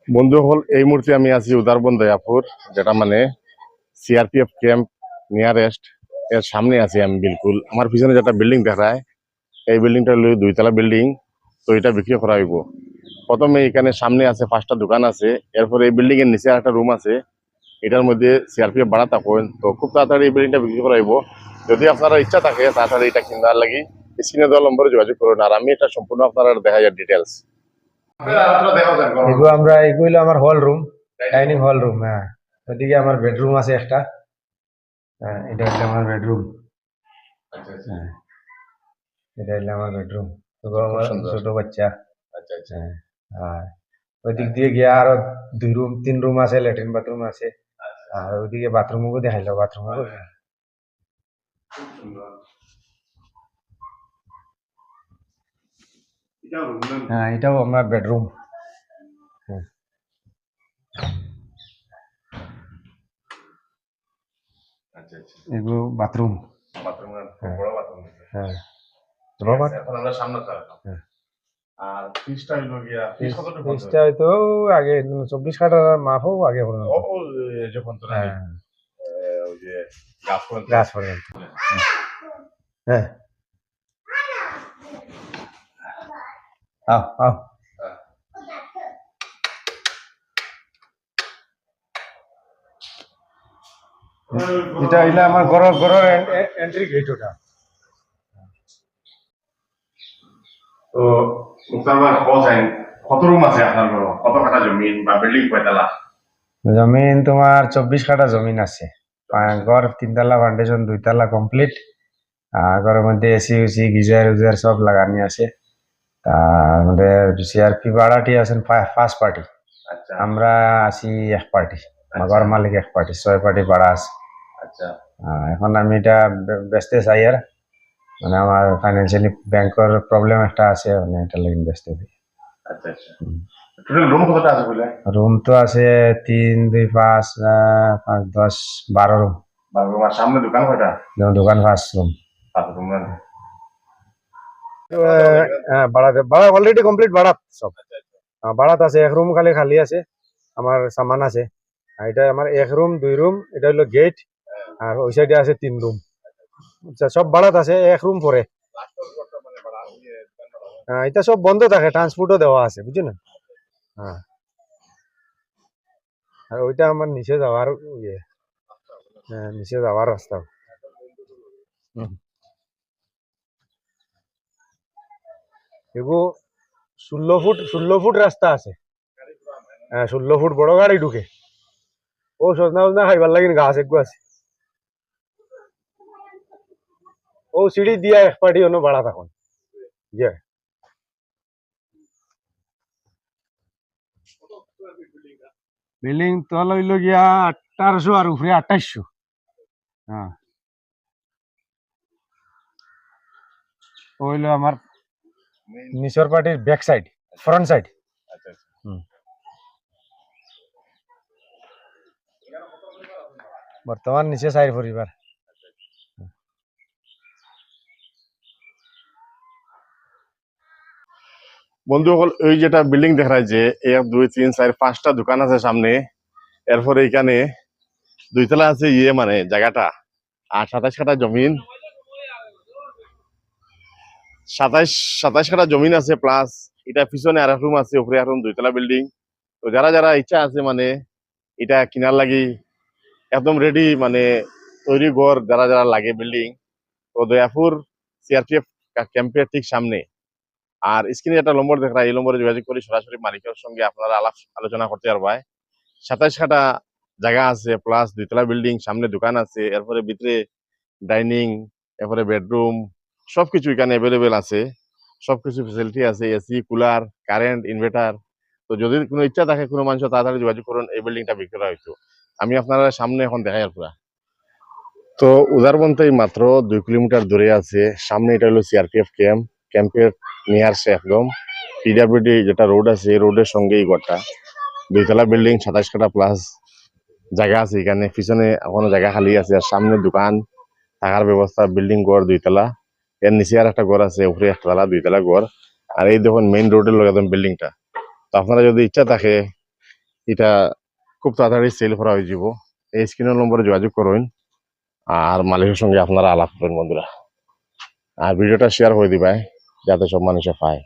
বন্ধু হল এই মুহূর্তে আমি আছি উদারবন দয়াপুর, যেটা মানে সিআরপিএফ ক্যাম্প নিয়ারেস্ট এর সামনে আছি আমি। বিলকুল আমার পিছনে যেটা বিল্ডিং দেখায়, এই বিল্ডিংটা হলো দুইতলা বিল্ডিং। তো এটা বিক্রি করা হইব। প্রথমে এখানে সামনে আছে 5টা দোকান আছে, এরপরে এই বিল্ডিং এর নিচে একটা রুম আছে। এটার মধ্যে সিআরপিএফ ভাড়া থাকেন। তো খুব তাড়াতাড়ি এই বিল্ডিংটা বিক্রি করা হইব। যদি আপনারা ইচ্ছা থাকে তাড়াতাড়ি এটা কিনার লাগি স্ক্রিনে দেওয়া নম্বরে যোগাযোগ করুন, আর আমি এটা সম্পূর্ণ আপনারা দেখা যায় ডিটেলস। এগুলো এগুলো আমার hall room, dining hall room. হ্যাঁ, ওদিকে আমার বেডরুম আছে একটা। হ্যাঁ, এটা হচ্ছে আমার বেডরুম। হ্যাঁ, এটা হচ্ছে আমার বেডরুম। আমার ছোট বাচ্চা। হ্যাঁ, আর ওই দিক দিয়ে গিয়ে আরো 2 রুম 3 রুম আছে, ল্যাট্রিন বাথরুম আছে। আর ওইদিকে বাথরুমও দেখাইলো, বাথরুমও। হ্যাঁ, এটাও আমার বেডরুম। হ্যাঁ, এগুলো বাথরুম। হ্যাঁ, ফ্রিজটা হয়তো আগে 24 কাঠার মাপও আগে পর্যন্ত। হ্যাঁ, গাছ পর্যন্ত। হ্যাঁ, আও আও। এটা হইলে আমার ঘরের এন্ট্রি গেট। ওটা তো মুক্তার ভাই বলছেন, কত রুম আছে আপনার ঘর, কত কাঠা জমিন বা বিল্ডিং কয়তলা? জমিন তোমার 24 কাঠা জমিন আছে। ঘর 3 তলা, ফাউন্ডেশন 2 তলা কমপ্লিট। ঘরের মধ্যে এসি উসি গিজার উজার সব লাগানি আছে। তার মধ্যে সিআরপি ভাড়াটি আছেন 5 পার্টি। আচ্ছা আমরা আছি 1 পার্টি। ঘর মালিক 1 পার্টি, 6 পার্টি ভাড়া আছে। আচ্ছা, এখন আমি এটা বেচতে চাই। আর মানে আমার ফাইন্যান্সিয়ালি ব্যাংকের প্রবলেম একটা আছে, মানে এটা লাগি বেচতে চাই। আচ্ছা আচ্ছা। টোটাল রুম কতটা আছে বলে? রুম তো আছে 3 2 5 5 10 12 রুম। রুম আর সামনে দোকান কয়টা? দোকান 5 রুম। 5 রুম না? ভাড়া অলরেডি কমপ্লিট। ভাড়া সব ভাড়াত আছে। 1 রুম খালি খালি আছে, আমার সামান আছে। আর এটা আমার 1 রুম 2 রুম, এটা হলো গেট। আর ওই সাইডে আছে 3 রুম। আচ্ছা, সব ভাড়াত আছে। 1 রুম পরে এটা সব বন্ধ থাকে, ট্রান্সপোর্টও দেওয়া আছে, বুঝছো না? হ্যাঁ, আর ওইটা আমার নিচে যাওয়ার ইয়ে। হ্যাঁ, নিচে যাওয়ার রাস্তা। এগো 16 ফুট রাস্তা আছে। হ্যাঁ, 16 ফুট বড় গাড়ি ঢুকে। ও সজনা সজনা খাইবার লাগিন গাছ একগু আছে। ও সিঁড়ি দিয়া 1 পার্টি অন্য ভাড়া তখন। যে বিল্ডিং তল হইল গিয়া 1800 আর উপরে 2800। হ্যাঁ, হইলো আমার নিচর পার্টির ব্যাক সাইড, ফ্রন্ট সাইড। বর্তমান নিচে 4 পরিবার। বন্ধু হল ওই যেটা বিল্ডিং দেখায় যে 1 2 3 4 5টা দোকান আছে সামনে। এরপরে এখানে 2 তলা আছে মানে জায়গাটা। আর 27 কাঠা জমিন, 27 কাঠা জমিন আছে। প্লাস এটা পিছনে আর এক রুম আছে, উপরে এক রুম, 2তলা বিল্ডিং। তো যারা যারা ইচ্ছা আছে মানে এটা কিনার লাগি একদম রেডি, মানে তৈরি ঘর যারা যারা লাগে বিল্ডিং, তো দয়াপুর সিআরপিএফ ক্যাম্পের ঠিক সামনে। আর স্ক্রিনে একটা নম্বর দেখা, এই নম্বরে যোগাযোগ করে সরাসরি মালিকের সঙ্গে আপনারা আলাপ আলোচনা করতে পারবেন। 27 কাঠা জায়গা আছে, প্লাস 2তলা বিল্ডিং, সামনে দোকান আছে, এরপরে ভিতরে ডাইনিং, এরপরে বেডরুম, সবকিছু এখানে অ্যাভেলেবেল আছে। সবকিছু ফেসিলিটি আছে, এসি, কুলার, কারেন্ট, ইনভার্টার। তো যদি কোনো ইচ্ছা থাকে কোনো মানুষ, তাড়াতাড়ি যোগাযোগ করুন। এই বিল্ডিংটা বিক্রি করা হইতো। আমি আপনারা সামনে এখন দেখাই আর পুরা। তো উদারবন থেকে মাত্র 2 কিলোমিটার দূরে আছে। সামনে এটা হলো সিআরপিএফ ক্যাম্প, ক্যাম্পের নিয়ারসে একদম পিডাব্লিউডি যেটা রোড আছে, এই রোডের সঙ্গে এই ঘরটা। 2তলা বিল্ডিং, 27 কাঠা প্লাস জায়গা আছে এখানে। পিছনে এখনো জায়গা খালি আছে। আর সামনে দোকান, থাকার ব্যবস্থা, বিল্ডিং ঘর 2তলা। এর নিচে আর একটা ঘর আছে, উপরে 1তলা, 2তলা ঘর। আর এই দেখুন মেইন রোডের লগে একদম বিল্ডিংটা। তো আপনারা যদি ইচ্ছা থাকে এটা খুব তাড়াতাড়ি সেল করা হয়ে যাব। এই স্ক্রিনের নম্বরে যোগাযোগ করুন আর মালিকের সঙ্গে আপনারা আলাপ করুন বন্ধুরা। আর ভিডিওটা শেয়ার করে দিবাই যাতে সব মানুষে পায়।